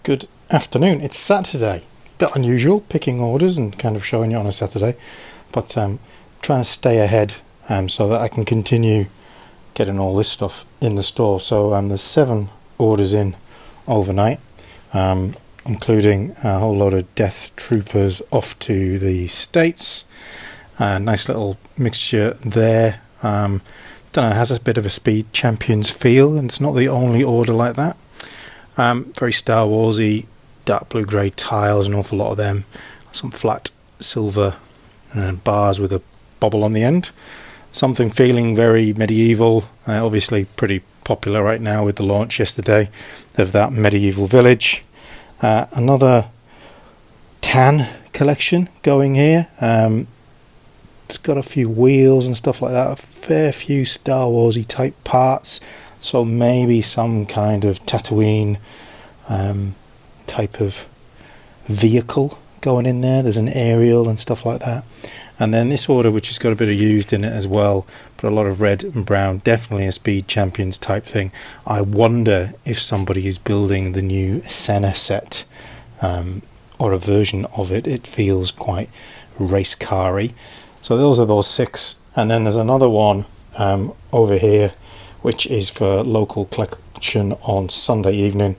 Good afternoon. It's Saturday. Bit unusual picking orders and kind of showing you on a Saturday, but trying to stay ahead so that I can continue getting all this stuff in the store. So there's 7 orders in overnight, including a whole load of Death Troopers off to the States. Nice little mixture there. Don't know, it has a bit of a Speed Champions feel, and it's not the only order like that. Very Star Warsy, dark blue grey tiles, an awful lot of them. Some flat silver bars with a bobble on the end. Something feeling very medieval, obviously pretty popular right now with the launch yesterday of that medieval village. Another tan collection going here. It's got a few wheels and stuff like that, a fair few Star Warsy type parts. So maybe some kind of Tatooine type of vehicle going in there. There's an aerial and stuff like that. And then this order, which has got a bit of used in it as well, but a lot of red and brown, definitely a Speed Champions type thing. I wonder if somebody is building the new Senna set or a version of it. It feels quite race car-y. So those are those 6. And then there's another one over here, which is for local collection on Sunday evening.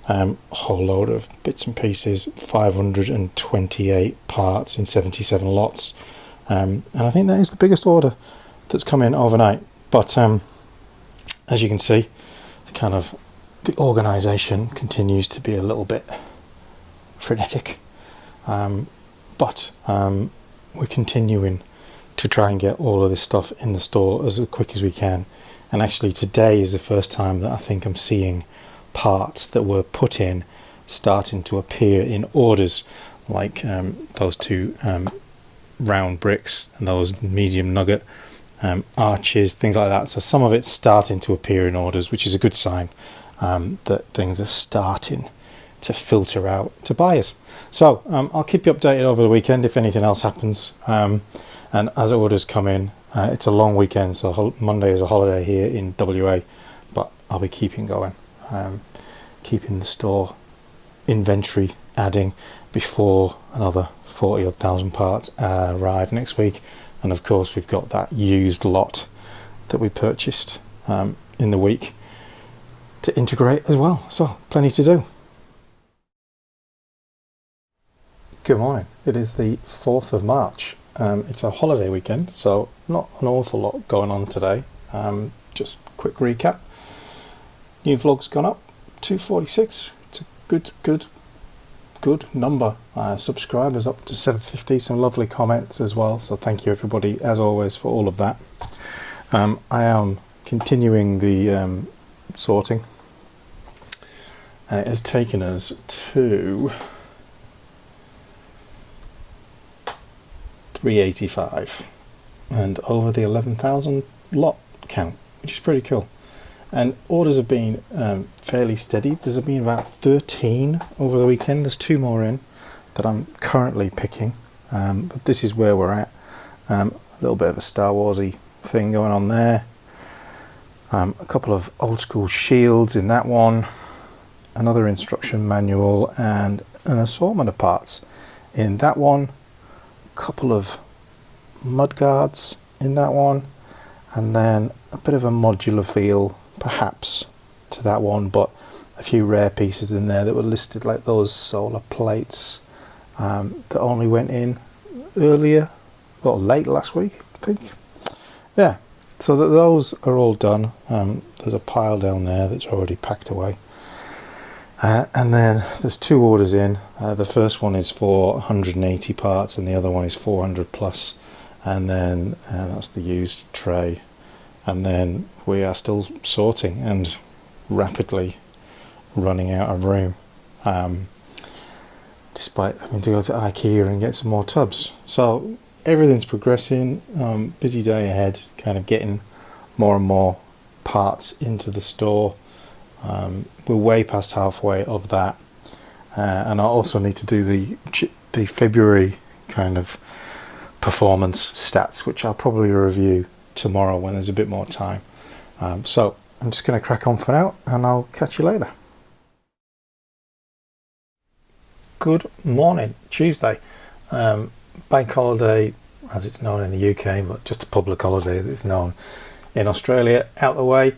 A whole load of bits and pieces, 528 parts in 77 lots. And I think that is the biggest order that's come in overnight. But as you can see, kind of the organisation continues to be a little bit frenetic. But we're continuing to try and get all of this stuff in the store as quick as we can. And actually today is the first time that I think I'm seeing parts that were put in starting to appear in orders, like those 2 round bricks and those medium nugget arches, things like that. So some of it's starting to appear in orders, which is a good sign that things are starting to filter out to buyers. So I'll keep you updated over the weekend if anything else happens, and as orders come in. It's a long weekend, so Monday is a holiday here in WA, but I'll be keeping going, keeping the store inventory adding before another 40,000 parts arrive next week. And of course we've got that used lot that we purchased in the week to integrate as well, so plenty to do. Good morning. It is the 4th of March. It's a holiday weekend, so not an awful lot going on today. Just quick recap. New vlog's gone up, 246. It's a good number. Subscribers up to 750. Some lovely comments as well, so thank you everybody as always for all of that. I am continuing the sorting, and it has taken us to 385 and over the 11,000 lot count, which is pretty cool. And orders have been fairly steady. There's been about 13 over the weekend. There's 2 more in that I'm currently picking, but this is where we're at. A little bit of a Star Warsy thing going on there. A couple of old school shields in that one, another instruction manual, and an assortment of parts in that one. Couple of mud guards in that one, and then a bit of a modular feel perhaps to that one, but a few rare pieces in there that were listed, like those solar plates that only went in earlier or late last week, I think. Yeah, so those are all done. There's a pile down there that's already packed away. And then there's 2 orders in. The first one is for 180 parts and the other one is 400 plus. And then that's the used tray. And then we are still sorting and rapidly running out of room, despite having to go to IKEA and get some more tubs. So everything's progressing. Busy day ahead, kind of getting more and more parts into the store. We're way past halfway of that, and I also need to do the February kind of performance stats, which I'll probably review tomorrow when there's a bit more time. So I'm just going to crack on for now, and I'll catch you later. Good morning. Tuesday, bank holiday as it's known in the UK, but just a public holiday as it's known in Australia out the way.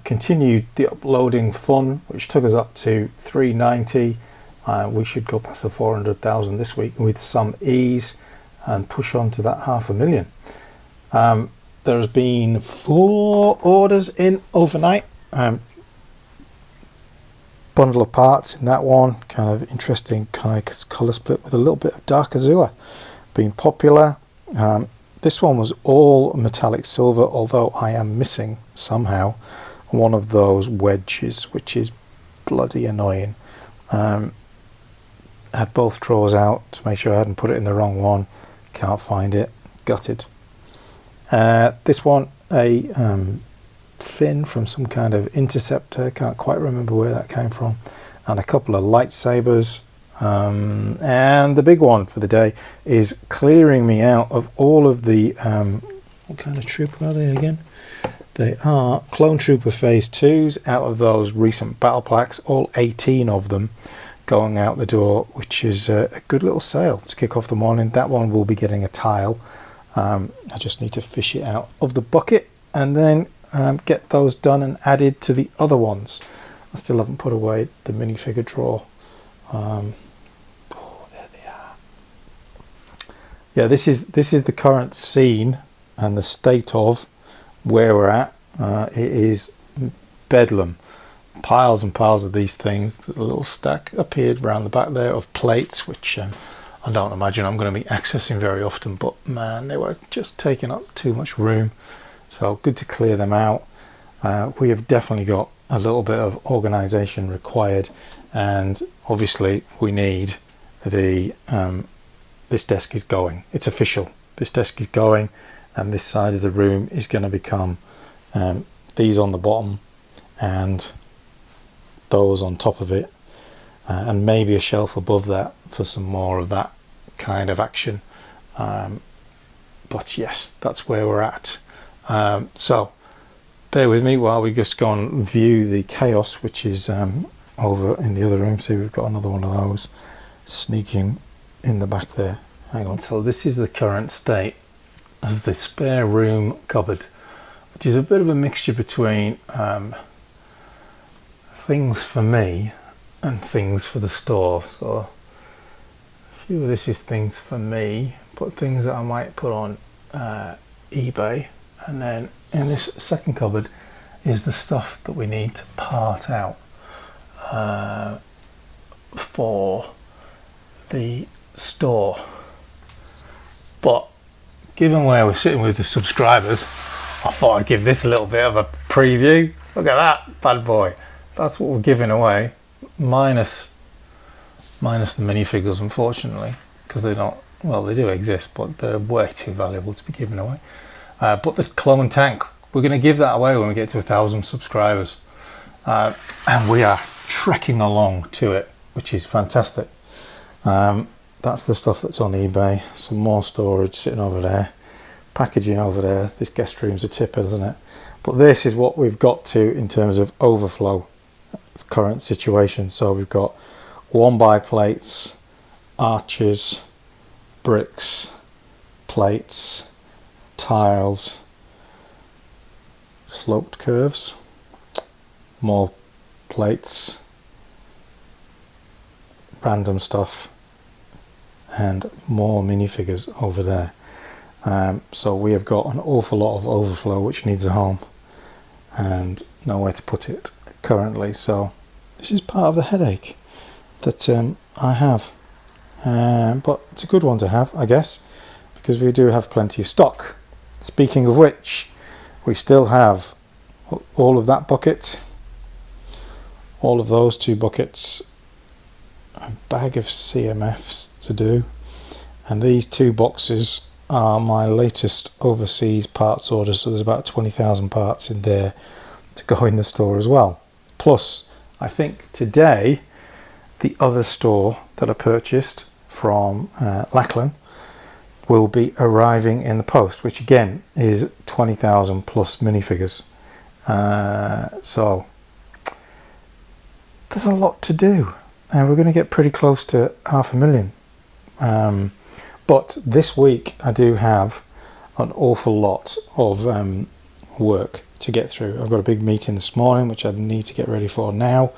Continued the uploading fun, which took us up to 390. We should go past the 400,000 this week with some ease and push on to that 500,000. There's been 4 orders in overnight. Bundle of parts in that one, kind of interesting kind of colour split with a little bit of dark azure being popular. This one was all metallic silver, although I am missing somehow one of those wedges, which is bloody annoying. I had both drawers out to make sure I hadn't put it in the wrong one. Can't find it. Gutted. This one, a fin from some kind of interceptor, can't quite remember where that came from, and a couple of lightsabers, and the big one for the day is clearing me out of all of the what kind of trooper are they again? They are Clone Trooper Phase 2s out of those recent battle packs, all 18 of them going out the door, which is a good little sale to kick off the morning. That one will be getting a tile. I just need to fish it out of the bucket and then get those done and added to the other ones. I still haven't put away the minifigure drawer. Oh, there they are. Yeah, this is the current scene and the state of where we're at. It is bedlam. Piles and piles of these things. There's a little stack appeared around the back there of plates, which I don't imagine I'm going to be accessing very often, but man, they were just taking up too much room. So good to clear them out. We have definitely got a little bit of organisation required, and obviously we need the this desk is going. It's official. This desk is going, and this side of the room is going to become these on the bottom and those on top of it, and maybe a shelf above that for some more of that kind of action. But yes, that's where we're at. So bear with me while we just go and view the chaos, which is over in the other room. See, we've got another one of those sneaking in the back there. Hang on. So this is the current state of the spare room cupboard, which is a bit of a mixture between things for me and things for the store. So a few of this is things for me, but things that I might put on eBay. And then in this second cupboard is the stuff that we need to part out for the store. But given where we're sitting with the subscribers, I thought I'd give this a little bit of a preview. Look at that bad boy. That's what we're giving away, minus the minifigures, unfortunately, because they're not, well, they do exist, but they're way too valuable to be given away. But the clone tank, we're going to give that away when we get to 1,000 subscribers, and we are trekking along to it, which is fantastic. That's the stuff that's on eBay. Some more storage sitting over there, packaging over there. This guest room's a tipper, isn't it? But this is what we've got to in terms of overflow. It's current situation. So we've got 1x plates, arches, bricks, plates, tiles, sloped curves, more plates, random stuff, and more minifigures over there. So we have got an awful lot of overflow which needs a home and nowhere to put it currently. So this is part of the headache that I have, but it's a good one to have, I guess, because we do have plenty of stock. Speaking of which, we still have all of that bucket, all of those 2 buckets, a bag of CMFs to do, and these 2 boxes are my latest overseas parts order. So there's about 20,000 parts in there to go in the store as well. Plus, I think today the other store that I purchased from Lachlan will be arriving in the post, which again is 20,000 plus minifigures. So there's a lot to do. and we're going to get pretty close to 500,000. But this week I do have an awful lot of work to get through. I've got a big meeting this morning which I need to get ready for now,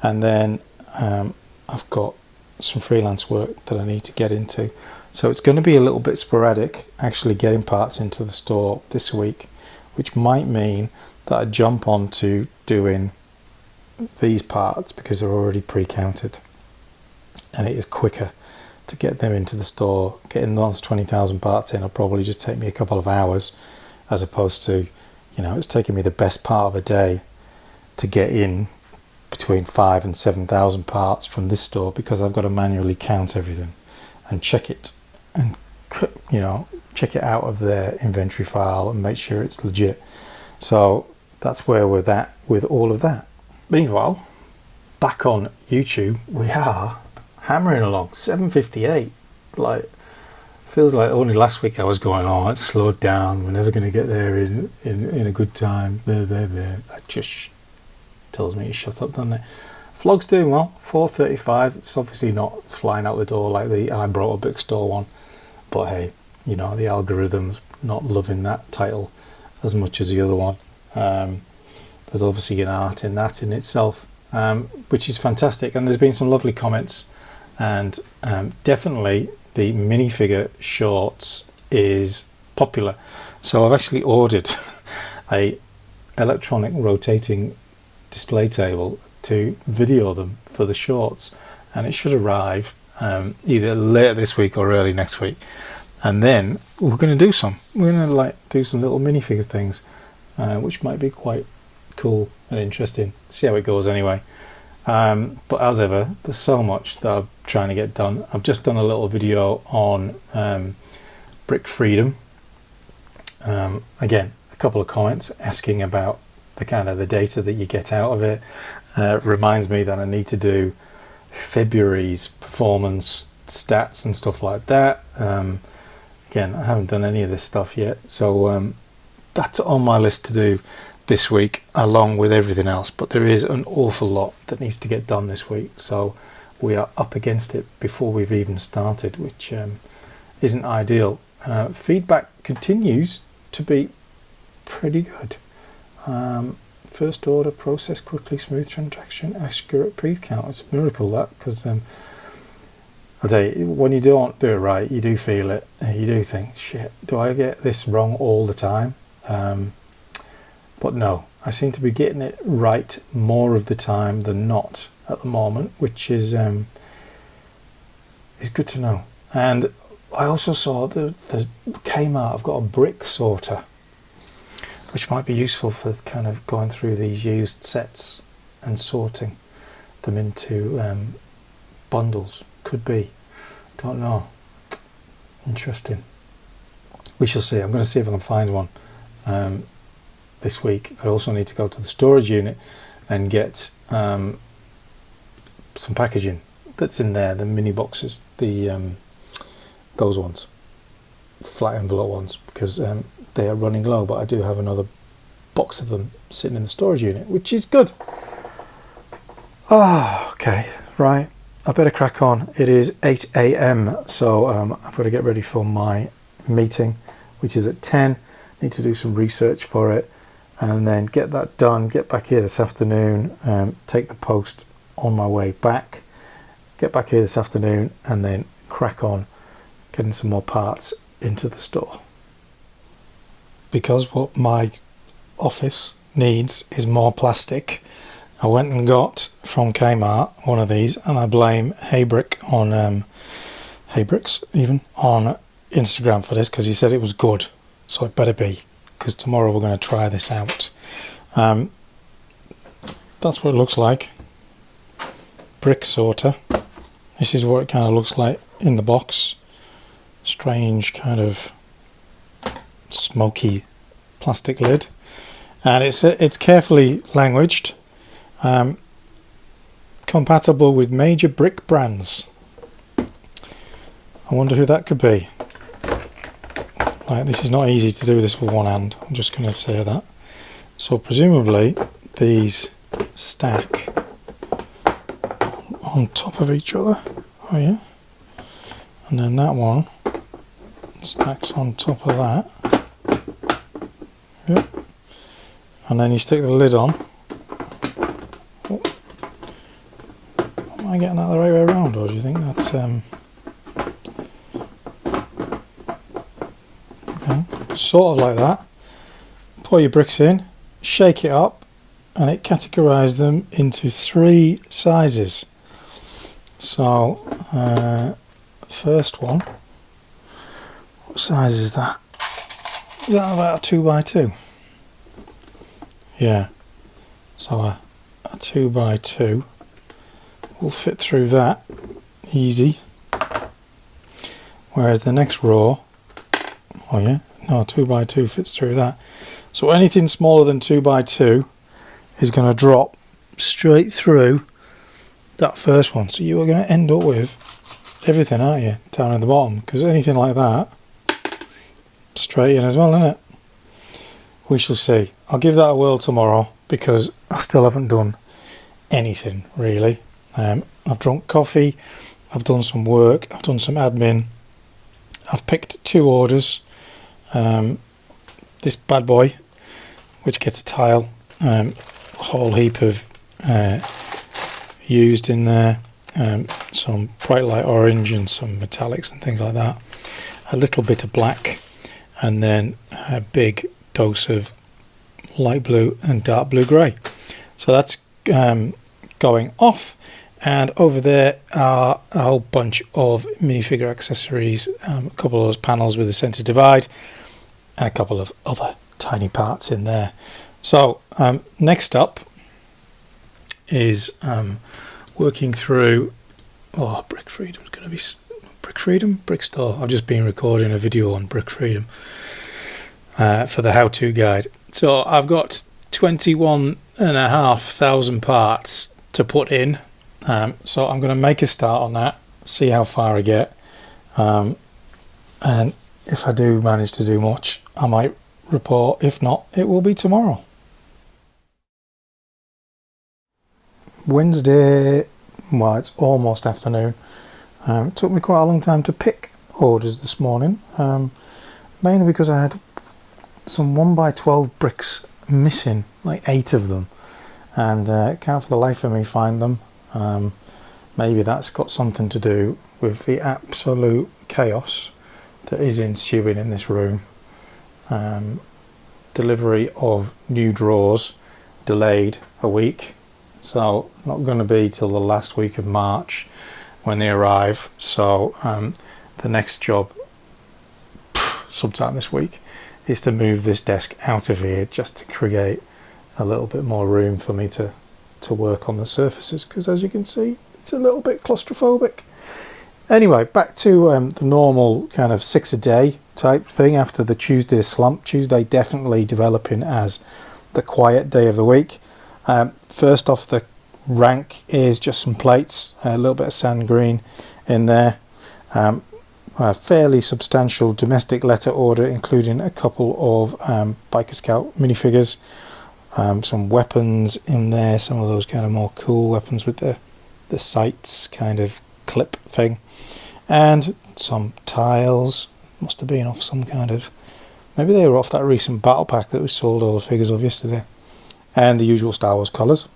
and then I've got some freelance work that I need to get into. So it's going to be a little bit sporadic actually getting parts into the store this week, which might mean that I jump on to doing these parts because they're already pre-counted, and it is quicker to get them into the store. Getting those 20,000 parts in will probably just take me a couple of hours, as opposed to, you know, it's taking me the best part of a day to get in between 5,000 and 7,000 parts from this store, because I've got to manually count everything and check it, and, you know, check it out of their inventory file and make sure it's legit. So that's where we're at with all of that. Meanwhile, back on YouTube, we are hammering along. 7:58. Like, feels like only last week I was going, oh, it's slowed down, we're never going to get there in a good time, blah, blah, blah. That just tells me to shut up, doesn't it? Vlog's doing well. 4:35. It's obviously not flying out the door like the I Brought a Brick Store one, but hey, you know, the algorithm's not loving that title as much as the other one. There's obviously an art in that in itself, which is fantastic, and there's been some lovely comments, and definitely the minifigure shorts is popular. So I've actually ordered a electronic rotating display table to video them for the shorts, and it should arrive either later this week or early next week. And then we're going to do some little minifigure things, which might be quite cool and interesting. See how it goes anyway. But as ever, there's so much that I'm trying to get done. I've just done a little video on brick freedom. Again, a couple of comments asking about the kind of the data that you get out of it. Reminds me that I need to do February's performance stats and stuff like that. Again, I haven't done any of this stuff yet, so that's on my list to do this week, along with everything else. But there is an awful lot that needs to get done this week, so we are up against it before we've even started, which isn't ideal. Feedback continues to be pretty good. First order, process quickly, smooth transaction, accurate pre-count. It's a miracle, that, because I'll tell you, when you don't do it right, you do feel it, and you do think, shit, do I get this wrong all the time? But no, I seem to be getting it right more of the time than not at the moment, which is good to know. And I also saw the Kmart have got a brick sorter, which might be useful for kind of going through these used sets and sorting them into bundles. Could be. Don't know. Interesting. We shall see. I'm going to see if I can find one this week. I also need to go to the storage unit and get some packaging that's in there, the mini boxes, those ones, flat envelope ones, because they are running low, but I do have another box of them sitting in the storage unit, which is good. Oh, okay, right, I better crack on. It is 8 AM, so I've got to get ready for my meeting, which is at 10. Need to do some research for it, and then get that done, get back here this afternoon, take the post on my way back, get back here this afternoon, and then crack on getting some more parts into the store. Because what my office needs is more plastic, I went and got from Kmart one of these, and I blame Haybrick on Haybricks even on Instagram for this, because he said it was good, so it better be, because tomorrow we're going to try this out. That's what it looks like. Brick sorter. This is what it kind of looks like in the box. Strange kind of smoky plastic lid, and it's carefully languaged. Compatible with major brick brands. I wonder who that could be. Like, this is not easy to do this with one hand, I'm just going to say that. So presumably these stack on top of each other. Oh yeah. And then that one stacks on top of that. Yep. And then you stick the lid on. Oh. Am I getting that the right way around, or do you think that's okay. Sort of like that. Pour your bricks in, shake it up, and it categorizes them into 3 sizes. So first one, what size is that? Is that about a 2x2? Yeah, so a 2x2 will fit through that easy, whereas the next row, oh yeah, no, 2x2 fits through that. So anything smaller than 2x2 is going to drop straight through that first one. So you are going to end up with everything, aren't you, down at the bottom? Because anything like that, straight in as well, isn't it? We shall see. I'll give that a whirl tomorrow because I still haven't done anything really. I've drunk coffee, I've done some work, I've done some admin, I've picked 2 orders. This bad boy, which gets a tile, a whole heap of used in there, some bright light orange and some metallics and things like that, a little bit of black, and then a big dose of light blue and dark blue grey. So that's going off, and over there are a whole bunch of minifigure accessories, a couple of those panels with a centre divide, and a couple of other tiny parts in there. So next up is working through, oh, Brick Freedom's going to be Brick Freedom, Brick Store. I've just been recording a video on Brick Freedom for the how-to guide. So I've got 21,500 parts to put in. So I'm going to make a start on that, see how far I get, and if I do manage to do much, I might report. If not, it will be tomorrow. Wednesday, well, it's almost afternoon. It took me quite a long time to pick orders this morning, mainly because I had some 1x12 bricks missing, like 8 of them, and can't for the life of me find them. Maybe that's got something to do with the absolute chaos that is ensuing in this room. Delivery of new drawers delayed a week, so not going to be till the last week of March when they arrive. So the next job sometime this week is to move this desk out of here, just to create a little bit more room for me to work on the surfaces, because as you can see, it's a little bit claustrophobic. Anyway, back to the normal kind of 6 a day type thing after the Tuesday slump. Tuesday definitely developing as the quiet day of the week. First off the rank is just some plates, a little bit of sand green in there, a fairly substantial domestic letter order, including a couple of Biker Scout minifigures, some weapons in there, some of those kind of more cool weapons with the sights kind of clip thing, and some tiles. Must have been off some kind of, maybe they were off that recent battle pack that we sold all the figures of yesterday, and the usual Star Wars colours,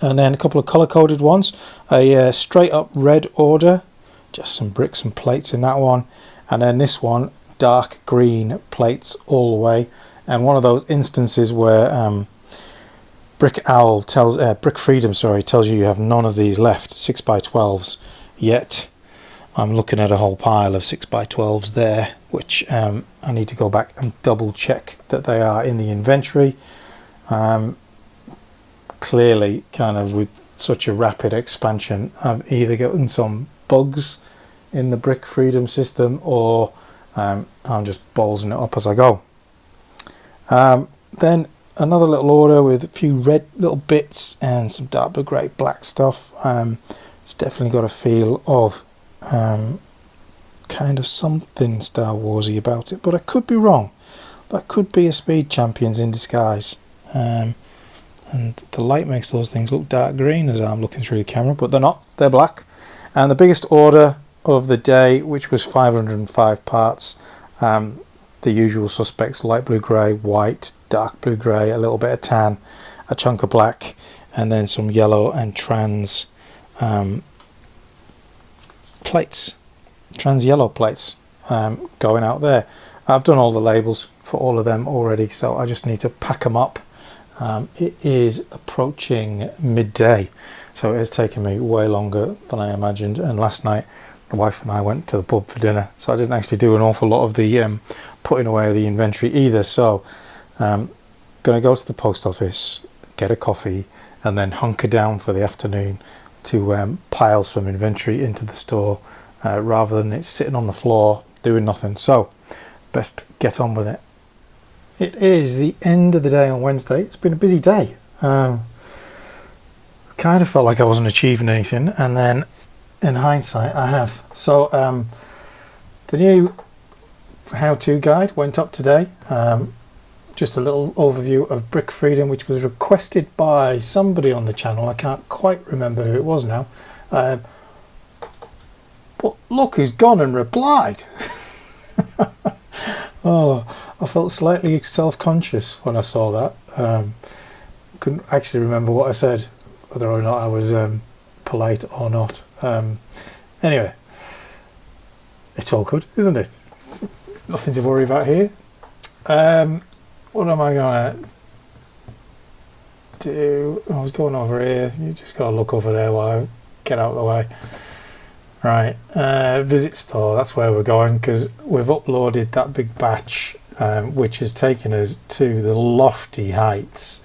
and then a couple of colour coded ones, a straight up red order, just some bricks and plates in that one, and then this one dark green plates all the way, and one of those instances where Brickowl tells Brick Freedom, sorry, tells you have none of these left, 6x12s, yet I'm looking at a whole pile of 6x12s there, which I need to go back and double check that they are in the inventory. Clearly, kind of with such a rapid expansion, I've either gotten some bugs in the Brick Freedom system, or I'm just ballsing it up as I go. Then another little order with a few red little bits and some dark blue grey black stuff. It's definitely got a feel of kind of something Star Warsy about it, but I could be wrong. That could be a Speed Champions in disguise. and the light makes those things look dark green as I'm looking through the camera, but they're not, they're black. And the biggest order of the day, which was 505 parts, the usual suspects: light blue grey, white, dark blue grey, a little bit of tan, a chunk of black, and then some yellow and trans plates, trans yellow plates going out there. I've done all the labels for all of them already, so I just need to pack them up. It is approaching midday, so it has taken me way longer than I imagined, and last night the wife and I went to the pub for dinner, so I didn't actually do an awful lot of the putting away of the inventory either. So gonna go to the post office, get a coffee, and then hunker down for the afternoon to pile some inventory into the store, rather than it sitting on the floor doing nothing. So best get on with it. It is the end of the day on Wednesday. It's been a busy day. Kind of felt like I wasn't achieving anything, and then in hindsight I have. So the new how-to guide went up today. Just a little overview of Brick Freedom, which was requested by somebody on the channel. I can't quite remember who it was now. But look who's gone and replied. Oh, I felt slightly self-conscious when I saw that. Couldn't actually remember what I said, whether or not I was polite or not. Anyway, it's all good, isn't it? Nothing to worry about here. What am I gonna do? I was going over here. You just gotta look over there while I get out of the way. Right, visit store, that's where we're going, because we've uploaded that big batch, which has taken us to the lofty heights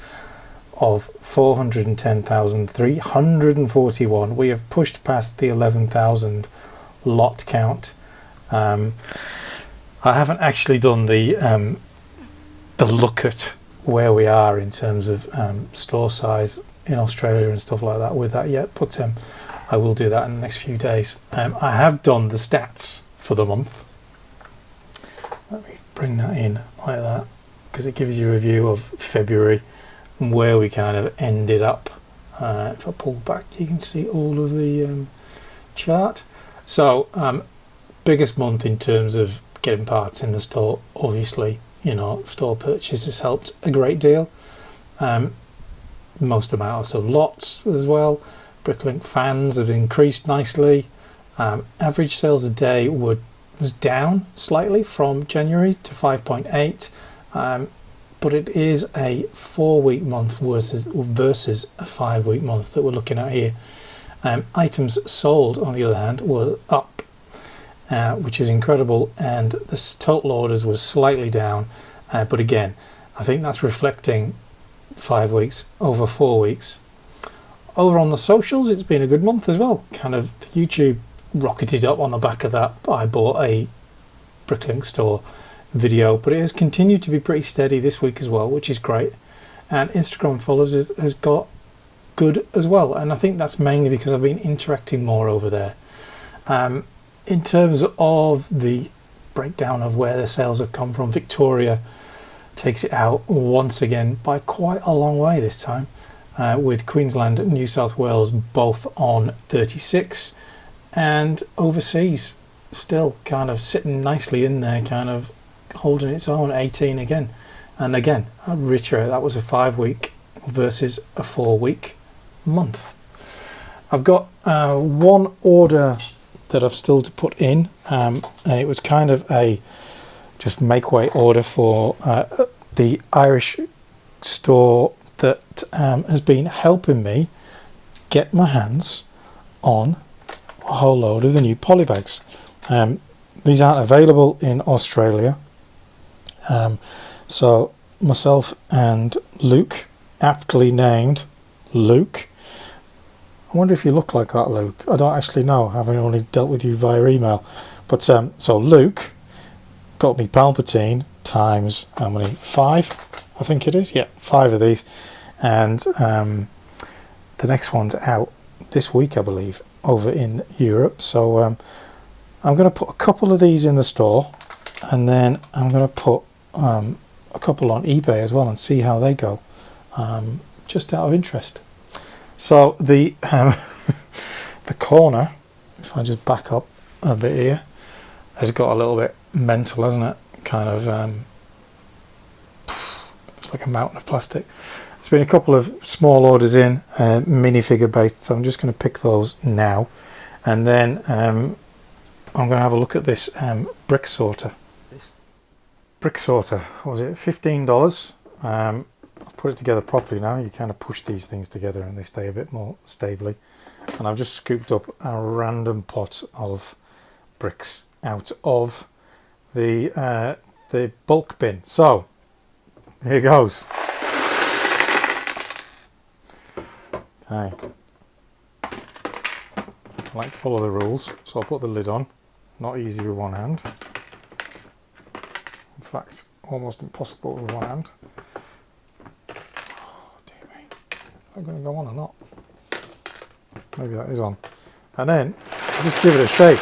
of 410,341. We have pushed past the 11,000 lot count. I haven't actually done the look at where we are in terms of store size in Australia and stuff like that with that yet, but I will do that in the next few days. I have done the stats for the month. Let me bring that in like that, because it gives you a view of February and where we kind of ended up. If I pull back, you can see all of the chart. So biggest month in terms of getting parts in the store, obviously, you know, store purchase has helped a great deal. Most amount also lots as well. Bricklink fans have increased nicely. Average sales a day was down slightly from January to 5.8, but it is a 4-week month versus a 5-week month that we're looking at here. Items sold, on the other hand, were up, which is incredible, and the total orders was slightly down, but again, I think that's reflecting 5 weeks over 4 weeks. Over on the socials, it's been a good month as well. Kind of YouTube rocketed up on the back of that. I bought a Bricklink Store video, but it has continued to be pretty steady this week as well, which is great. And Instagram followers has got good as well, and I think that's mainly because I've been interacting more over there. In terms of the breakdown of where the sales have come from, Victoria takes it out once again by quite a long way this time. With Queensland and New South Wales both on 36, and overseas still kind of sitting nicely in there, kind of holding its own, 18 again. And again, I reiterate, that was a 5-week versus a 4-week month. I've got one order that I've still to put in, and it was kind of a just make way order for the Irish store that has been helping me get my hands on a whole load of the new polybags. These aren't available in Australia, so myself and Luke, aptly named Luke. I wonder if you look like that, Luke. I don't actually know, having only dealt with you via email. But so Luke got me Palpatine times how many? 5, I think it is. Yeah, 5 of these, and the next one's out this week, I believe, over in Europe. So I'm going to put a couple of these in the store, and then I'm going to put a couple on eBay as well and see how they go. just out of interest. So the the corner, if I just back up a bit here, has got a little bit mental, hasn't it? Kind of it's like a mountain of plastic. There's been a couple of small orders in, minifigure based, so I'm just going to pick those now, and then I'm going to have a look at this brick sorter. This brick sorter, what was it, $15? I've put it together properly now. You kind of push these things together and they stay a bit more stably. And I've just scooped up a random pot of bricks out of the bulk bin. So here goes. Okay. I like to follow the rules, so I'll put the lid on. Not easy with one hand. In fact, almost impossible with one hand. Oh, dear me. Is that going to go on or not? Maybe that is on. And then, just give it a shake.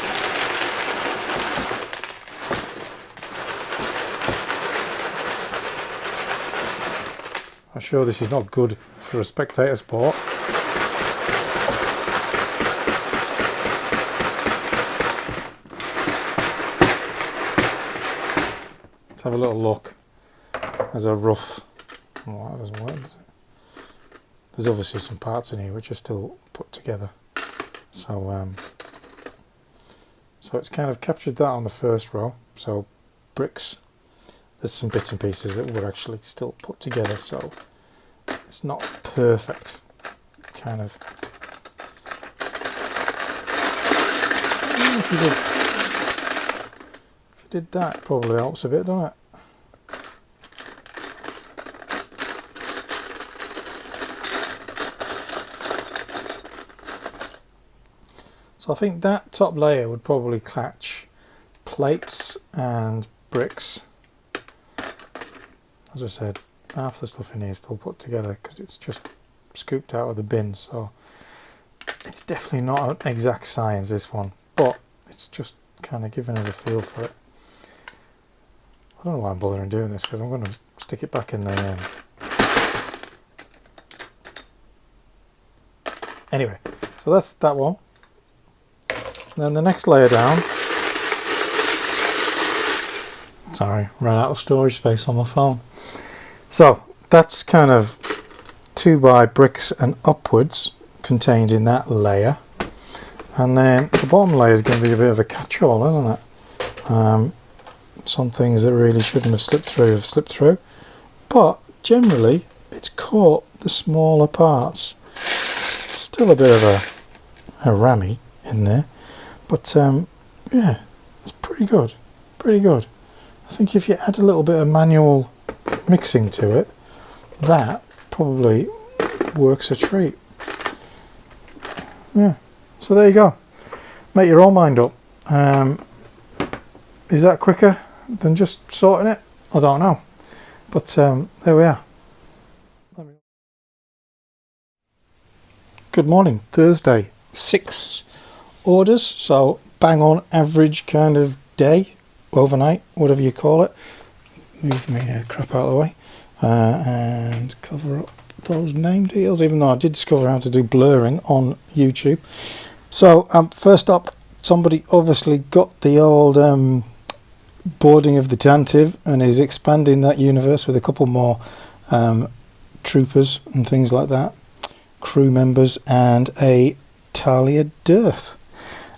I'm sure this is not good for a spectator sport. Let's have a little look. There's a rough... Oh, that doesn't work, does it? There's obviously some parts in here which are still put together. So so it's kind of captured that on the first row. So bricks. There's some bits and pieces that were actually still put together, so it's not perfect. Kind of. If you did that, it probably helps a bit, doesn't it? So I think that top layer would probably catch plates and bricks. As I said, half the stuff in here is still put together because it's just scooped out of the bin, so it's definitely not an exact science, this one, but it's just kind of giving us a feel for it. I don't know why I'm bothering doing this, because I'm going to stick it back in there. Anyway, so that's that one. Then the next layer down, sorry, ran out of storage space on my phone. So that's kind of 2x bricks and upwards contained in that layer. And then the bottom layer is going to be a bit of a catch-all, isn't it? Some things that really shouldn't have slipped through. But generally, it's caught the smaller parts. Still a bit of a rammy in there. But yeah, it's pretty good. Pretty good. I think if you add a little bit of manual mixing to it, that probably works a treat. Yeah, so there you go. Make your own mind up. Is that quicker than just sorting it? I don't know. But there we are. Good morning. Thursday. 6 orders, so bang on average kind of day, overnight, whatever you call it. Move my crap out of the way and cover up those name deals, even though I did discover how to do blurring on YouTube. So first up, somebody obviously got the old boarding of the Tantive and is expanding that universe with a couple more troopers and things like that, crew members, and a Talia Dearth.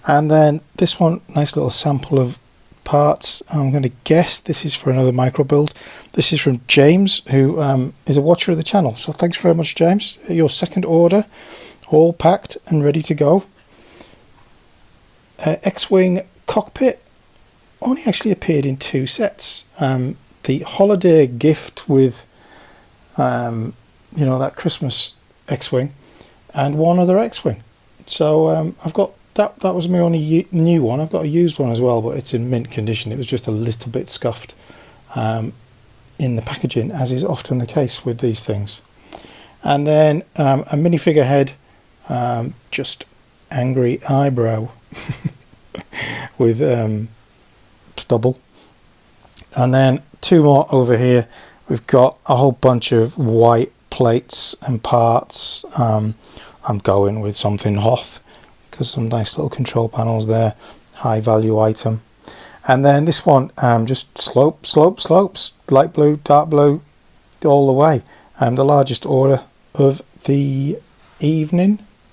And then this one, nice little sample of parts. I'm going to guess this is for another micro build. This is from James, who is a watcher of the channel. So thanks very much, James. Your second order, all packed and ready to go. X-Wing cockpit only actually appeared in 2 sets. The holiday gift with, you know, that Christmas X-Wing, and one other X-Wing. So I've got that was my only new one. I've got a used one as well, but it's in mint condition. It was just a little bit scuffed in the packaging, as is often the case with these things. And then a minifigure head, just angry eyebrow with stubble. And then 2 more over here. We've got a whole bunch of white plates and parts, I'm going with something Hoth, because some nice little control panels there, high value item. And then this one, just slopes, light blue, dark blue, all the way. The largest order of the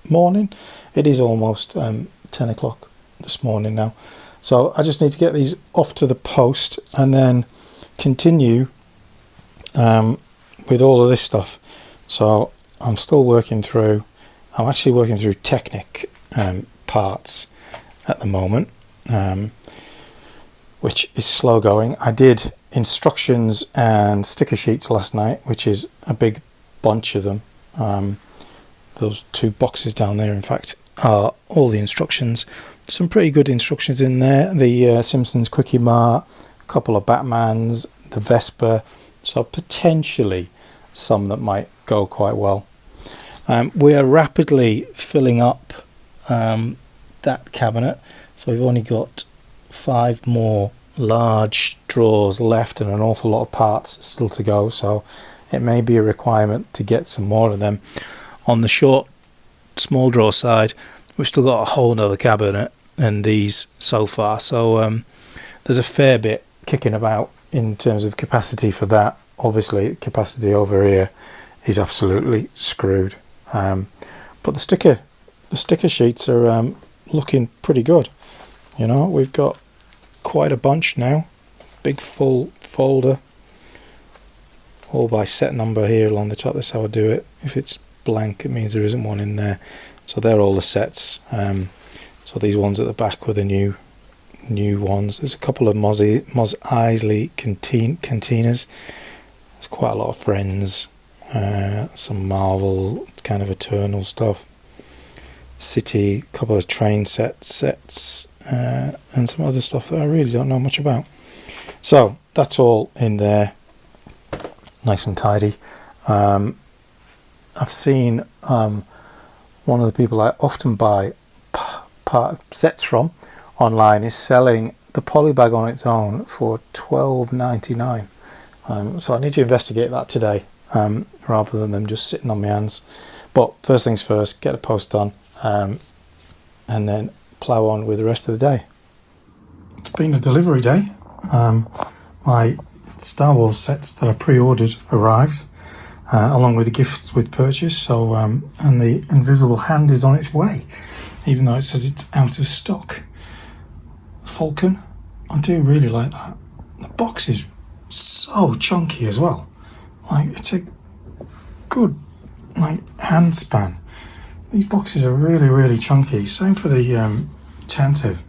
morning. It is almost 10 o'clock this morning now. So I just need to get these off to the post and then continue with all of this stuff. So I'm still working through, I'm actually working through Technic parts at the moment, which is slow going. I did instructions and sticker sheets last night, which is a big bunch of them. Those 2 boxes down there, in fact, are all the instructions. Some pretty good instructions in there. The Simpsons Quickie Mart, a couple of Batmans, the Vespa, so potentially some that might go quite well. We are rapidly filling up that cabinet, so we've only got 5 more large drawers left and an awful lot of parts still to go, so it may be a requirement to get some more of them. On the small drawer side, we've still got a whole nother cabinet and these so far, so there's a fair bit kicking about in terms of capacity for that. Obviously capacity over here is absolutely screwed, but the sticker sheets are looking pretty good. You know, we've got quite a bunch now, big full folder, all by set number here along the top. That's how I do it. If it's blank, it means there isn't one in there. So they're all the sets. So these ones at the back were the new ones. There's a couple of Mos Eisley cantinas. There's quite a lot of Friends, some Marvel kind of Eternal stuff, City, a couple of train sets, and some other stuff that I really don't know much about. So that's all in there, nice and tidy. I've seen one of the people I often buy sets from online is selling the polybag on its own for $12.99. So I need to investigate that today, rather than them just sitting on my hands. But first things first, get a post done, and then plough on with the rest of the day. It's been a delivery day. My Star Wars sets that I pre-ordered arrived, along with the gifts with purchase. So and the invisible hand is on its way, even though it says it's out of stock. Falcon, I do really like that. The box is so chunky as well. Like, it's a good hand span. These boxes are really chunky. Same for the Tantive,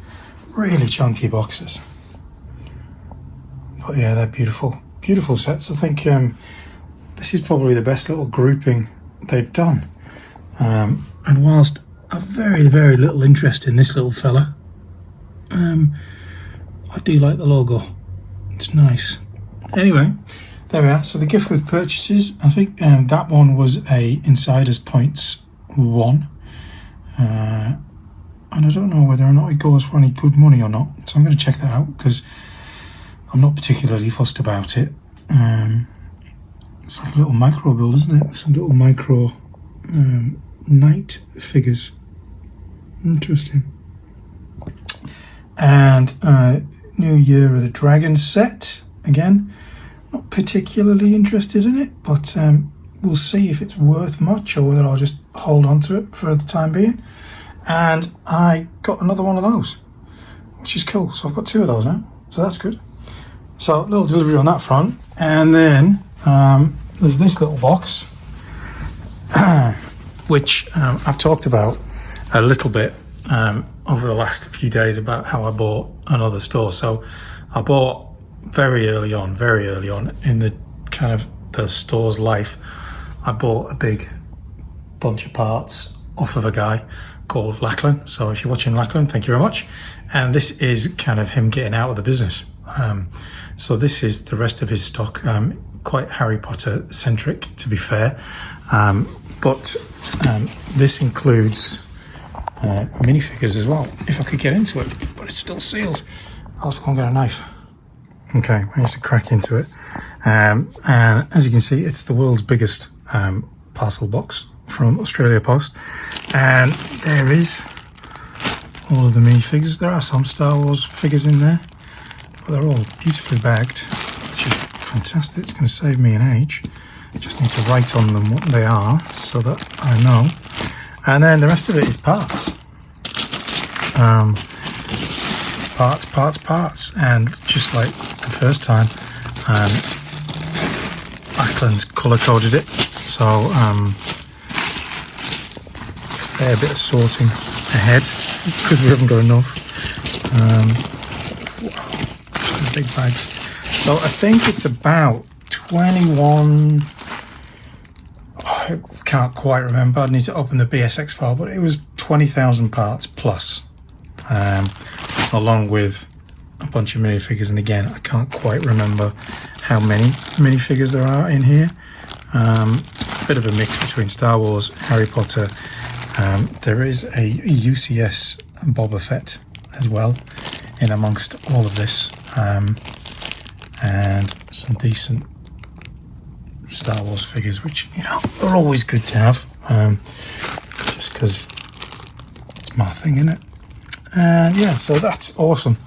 really chunky boxes. But yeah, they're beautiful sets. I think this is probably the best little grouping they've done. And whilst I've very little interest in this little fella, I do like the logo. It's nice. Anyway, there we are. So the gift with purchases, I think that one was a Insiders Points 1. And I don't know whether or not it goes for any good money or not. So I'm going to check that out, because I'm not particularly fussed about it. It's like a little micro build, isn't it? Some little micro knight figures. Interesting. And New Year of the Dragon set. Again, not particularly interested in it, but we'll see if it's worth much or whether I'll just hold on to it for the time being. And I got another one of those, which is cool. So I've got 2 of those now, so that's good. So a little delivery on that front. And then there's this little box, which I've talked about a little bit over the last few days about how I bought another store. So I bought very early on in the kind of the store's life, I bought a big bunch of parts off of a guy called Lachlan. So if you're watching Lachlan, thank you very much. And this is kind of him getting out of the business. So this is the rest of his stock, quite Harry Potter centric, to be fair. But this includes minifigures as well, if I could get into it, but it's still sealed. I'll just go and get a knife. Okay, managed to crack into it. And as you can see, it's the world's biggest parcel box from Australia Post, and there is all of the minifigures. There are some Star Wars figures in there, but they're all beautifully bagged, which is fantastic. It's going to save me an age. I just need to write on them what they are so that I know. And then the rest of it is parts. Parts, and just like the first time, Ackland's colour coded it, so fair bit of sorting ahead because we haven't got enough. Some big bags. So I think it's about 21. I can't quite remember. I need to open the BSX file, but it was 20,000 parts plus, along with a bunch of minifigures. And again, I can't quite remember how many minifigures there are in here. Bit of a mix between Star Wars, Harry Potter. There is a UCS Boba Fett as well in amongst all of this, and some decent Star Wars figures, which, you know, are always good to have, just because it's my thing, innit? And yeah, so that's awesome.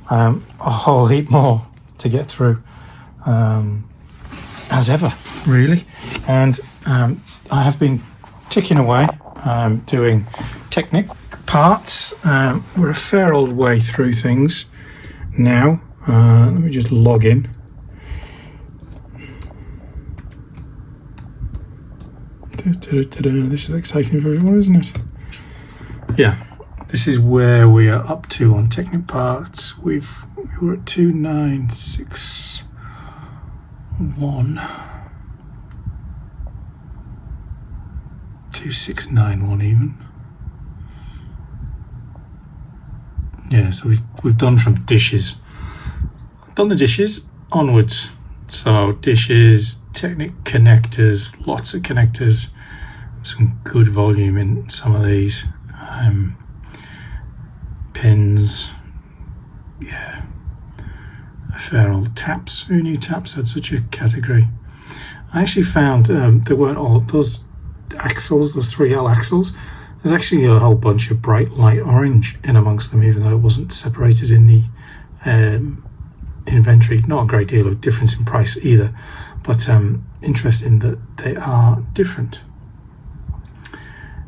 A whole heap more to get through, as ever, really. And I have been ticking away, doing Technic parts. We're a fair old way through things now. Let me just log in. This is exciting for everyone, isn't it? Yeah, this is where we are up to on Technic parts. We were at 2961, 2691 even. Yeah, so we've done from dishes. Done the dishes onwards. So dishes, Technic connectors, lots of connectors, some good volume in some of these. Pins, yeah, a fair old taps. Who knew taps had such a category? I actually found there weren't all those axles, those 3L axles. There's actually a whole bunch of bright light orange in amongst them, even though it wasn't separated in the inventory. Not a great deal of difference in price either, but interesting that they are different.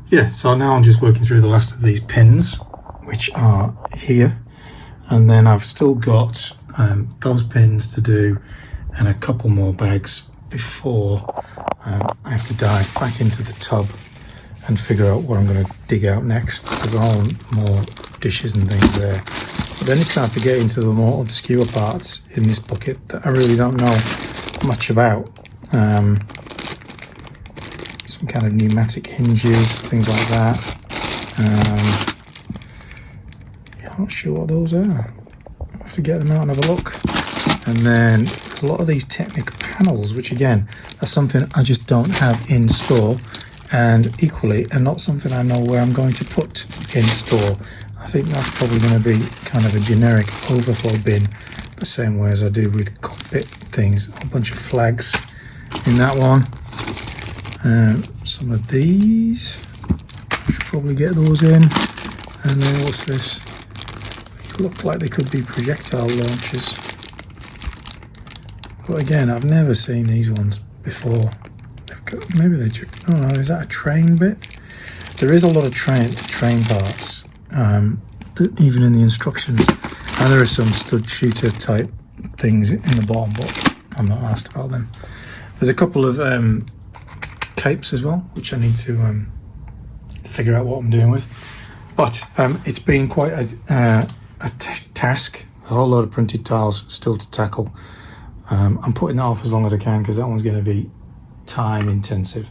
Yeah, so now I'm just working through the last of these pins, which are here, and then I've still got those pins to do and a couple more bags before I have to dive back into the tub and figure out what I'm going to dig out next. There's all more dishes and things there, but then it starts to get into the more obscure parts in this bucket that I really don't know much about. Some kind of pneumatic hinges, things like that. Yeah, I'm not sure what those are. I'll have to get them out and have a look. And then there's a lot of these Technic panels, which again are something I just don't have in store, and equally are not something I know where I'm going to put in store. I think that's probably going to be kind of a generic overflow bin, the same way as I do with cockpit things. A bunch of flags in that one. Some of these, I should probably get those in. And then what's this? They look like they could be projectile launchers. But again, I've never seen these ones before. They've got, maybe they, oh no, is that a train bit? There is a lot of train parts, even in the instructions. And there are some stud shooter type things in the bottom, but I'm not asked about them. There's a couple of capes as well, which I need to figure out what I'm doing with. But it's been quite a task. A whole lot of printed tiles still to tackle. I'm putting that off as long as I can because that one's going to be time intensive.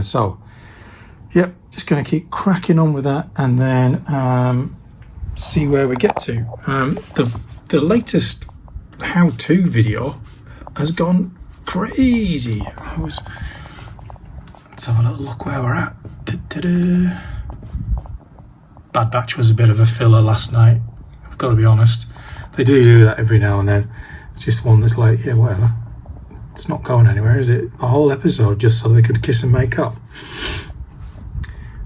So, yep, just going to keep cracking on with that and then see where we get to. The latest how-to video has gone crazy. Let's have a little look where we're at. Bad Batch was a bit of a filler last night, I've got to be honest. They do that every now and then. It's just one that's like, yeah, whatever. It's not going anywhere, is it? A whole episode just so they could kiss and make up.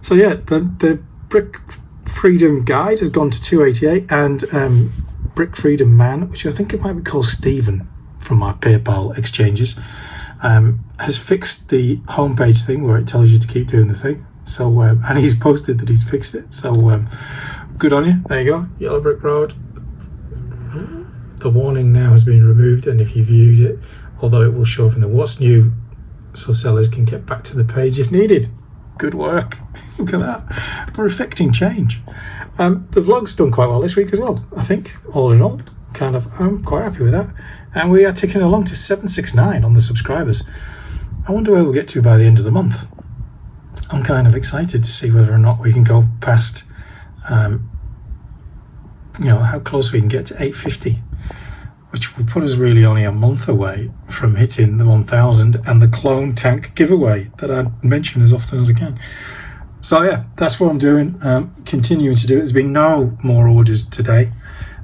So yeah, the Brick Freedom Guide has gone to 288, and Brick Freedom Man, which I think it might be called Stephen from my PayPal exchanges, has fixed the homepage thing where it tells you to keep doing the thing. So and he's posted that he's fixed it. So good on you. There you go. Yellow Brick Road. The warning now has been removed, and if you viewed it, although it will show up in the what's new, so sellers can get back to the page if needed. Good work. Look at that. We're effecting change. The vlog's done quite well this week as well, I think, all in all. I'm quite happy with that. And we are ticking along to 769 on the subscribers. I wonder where we'll get to by the end of the month. I'm kind of excited to see whether or not we can go past, how close we can get to 850, which will put us really only a month away from hitting the 1000 and the clone tank giveaway that I mention as often as I can. So yeah, that's what I'm doing, continuing to do it. There's been no more orders today.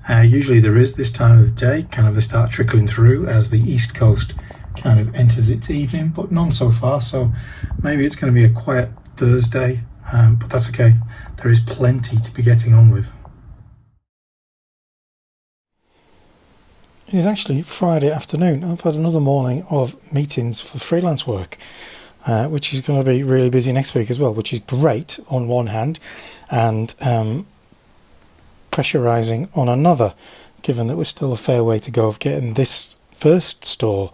Usually there is this time of the day, they start trickling through as the East Coast kind of enters its evening, but none so far. So maybe it's going to be a quiet Thursday, but that's okay. There is plenty to be getting on with. It is actually Friday afternoon. I've had another morning of meetings for freelance work, which is going to be really busy next week as well, which is great on one hand, and pressurizing on another, given that we're still a fair way to go of getting this first store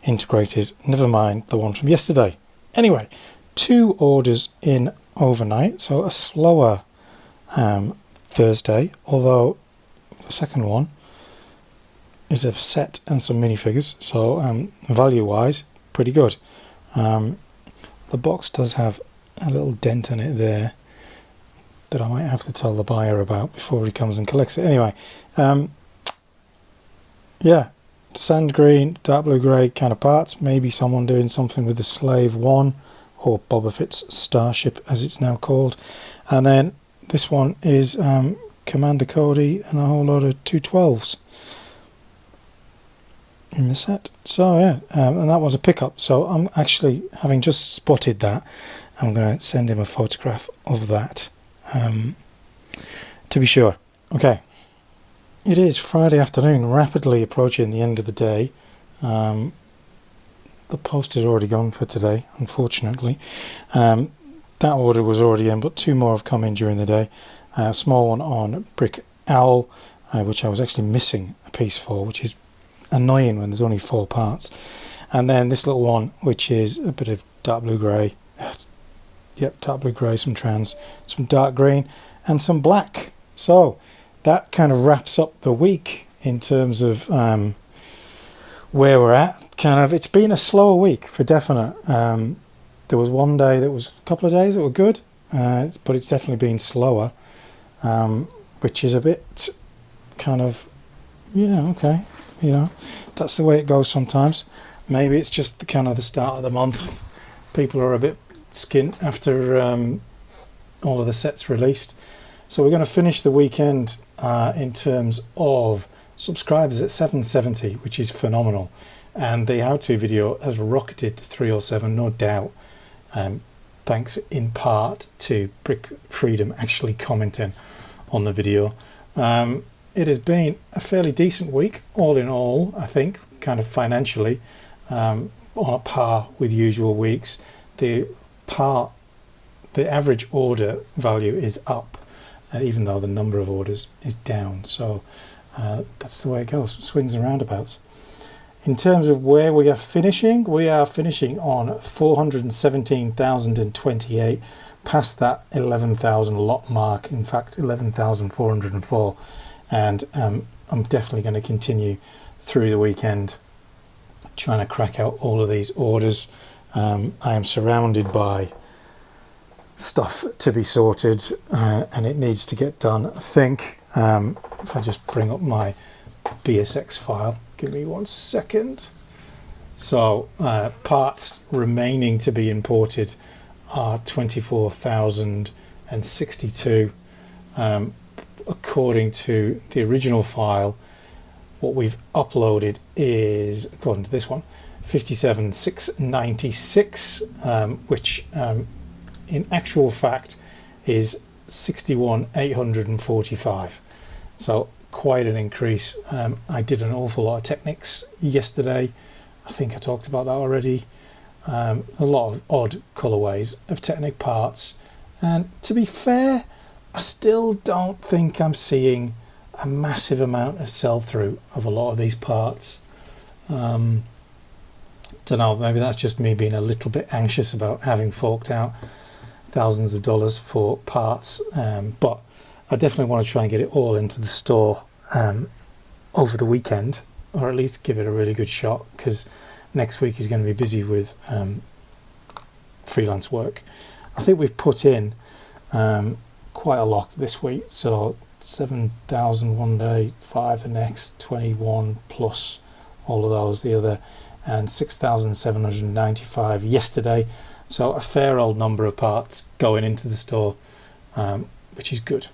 integrated, never mind the one from yesterday. Anyway, 2 orders in overnight, so a slower Thursday, although the second one is a set and some minifigures, so value wise pretty good. The box does have a little dent in it there that I might have to tell the buyer about before he comes and collects it. Anyway, yeah, sand green, dark blue grey kind of parts. Maybe someone doing something with the Slave 1 or Boba Fett's Starship as it's now called. And then this one is Commander Cody and a whole lot of 212s in the set. So yeah, and that was a pickup. So I'm actually, having just spotted that, I'm going to send him a photograph of that to be sure. Okay, it is Friday afternoon, rapidly approaching the end of the day. The post is already gone for today, unfortunately. That order was already in, but 2 more have come in during the day. A small one on Brickowl, which I was actually missing a piece for, which is annoying when there's only 4 parts. And then this little one, which is a bit of dark blue grey. Yep, dark blue grey, some trans, some dark green, and some black. So that kind of wraps up the week in terms of where we're at. It's been a slower week for definite. There was one day that was a couple of days that were good, but it's definitely been slower, which is a bit okay. That's the way it goes sometimes. Maybe it's just the start of the month. People are a bit skint after all of the sets released. So we're going to finish the weekend in terms of subscribers at 770, which is phenomenal. And the how-to video has rocketed to 307, no doubt. Thanks in part to Brick Freedom actually commenting on the video. It has been a fairly decent week, all in all, I think, financially, on a par with usual weeks. The average order value is up, even though the number of orders is down. So that's the way it goes, swings and roundabouts. In terms of where we are finishing on 417,028, past that 11,000 lot mark, in fact 11,404, and I'm definitely going to continue through the weekend trying to crack out all of these orders. I am surrounded by stuff to be sorted, and it needs to get done. I think if I just bring up my BSX file, give me 1 second. So parts remaining to be imported are 24,062. According to the original file, what we've uploaded is, according to this one, 57,696, which in actual fact is 61,845. So quite an increase. I did an awful lot of Technics yesterday. I think I talked about that already. A lot of odd colorways of Technic parts, and to be fair, I still don't think I'm seeing a massive amount of sell-through of a lot of these parts. Don't know, maybe that's just me being a little bit anxious about having forked out thousands of dollars for parts, but I definitely want to try and get it all into the store over the weekend, or at least give it a really good shot, because next week is going to be busy with freelance work. I think we've put in quite a lot this week, so 7,000 one day, 5 the next, 21 plus all of those the other, and 6,795 yesterday. So a fair old number of parts going into the store, which is good.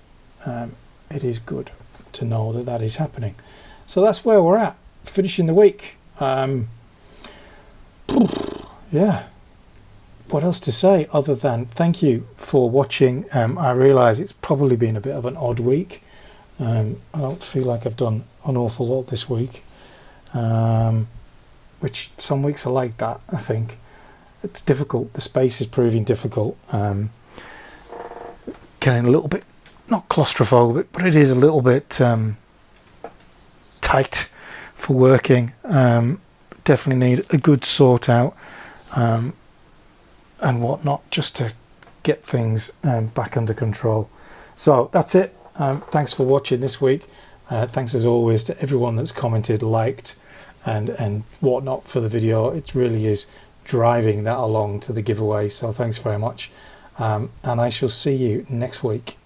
It is good to know that that is happening. So that's where we're at, finishing the week. Yeah, what else to say other than thank you for watching. I realise it's probably been a bit of an odd week. I don't feel like I've done an awful lot this week, which some weeks are like that. I think it's difficult. The space is proving difficult. Getting a little bit, not claustrophobic, but it is a little bit tight for working. Definitely need a good sort out and whatnot, just to get things back under control. So that's it. Thanks for watching this week. Thanks as always to everyone that's commented, liked and whatnot for the video. It really is driving that along to the giveaway, so thanks very much, and I shall see you next week.